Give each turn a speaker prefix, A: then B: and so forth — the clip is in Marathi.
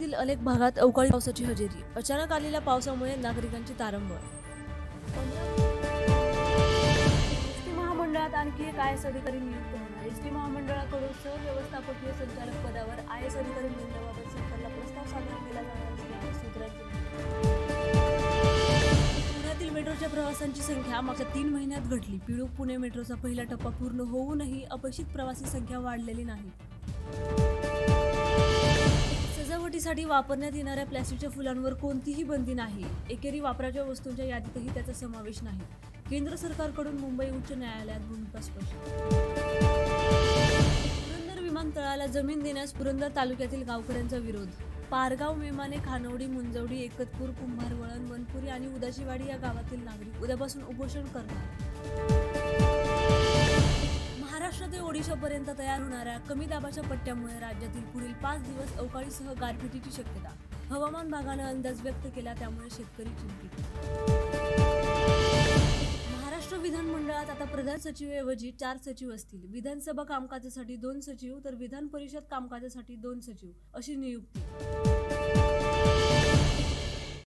A: राज्यातील अनेक भागात अवकाळी पावसाची हजेरी. अचानक आलेल्या पावसामुळे नागरिकांची तारंबळ. एसटी महामंडळात आणखी एक आय एस अधिकारी नियुक्त होणार. एसटी महामंडळाकडून सहव्यवस्थापकीय संचालक पदावर आय एस अधिकारी नेमण्याबाबत सरकारला प्रस्ताव सादर केला जाणार असल्याचे सूत्रांचे म्हणणे. पुण्यातील मेट्रोच्या प्रवाशांची संख्या मागच्या 3 महिन्यात घटली. पिळूक पुणे मेट्रोचा पहिला टप्पा पूर्ण होऊनही अपेक्षित प्रवासी संख्या वाढलेली नाही. सजावटीसाठी वापरण्यात येणाऱ्या प्लास्टिकच्या फुलांवर कोणतीही बंदी नाही. एकेरी वापराच्या वस्तूंच्या यादीतही त्याचा समावेश नाही. केंद्र सरकारकडून मुंबई उच्च न्यायालयात भूमिका स्पष्ट. पुरंदर विमानतळाला जमीन देण्यास पुरंदर तालुक्यातील गावकऱ्यांचा विरोध. पारगाव, मेमाने, खानवडी, मुंजवडी, एकतपूर, कुंभारवळण, वनपुरी आणि उदाशीवाडी या गावातील नागरिक उद्यापासून उपोषण करणार. महाराष्ट्र ते ओडिशापर्यंत तयार होणाऱ्या कमी दाबाच्या पट्ट्यामुळे राज्यातील पुढील 5 दिवस अवकाळीसह गारपिटीची शक्यता. हवामान विभागानं अंदाज व्यक्त केला, त्यामुळे शेतकरी चिंतित. महाराष्ट्र विधानमंडळात आता प्रधान सचिवऐवजी 4 सचिव असतील. विधानसभा कामकाजासाठी 2 सचिव तर विधान परिषद कामकाजासाठी 2 सचिव अशी नियुक्ती.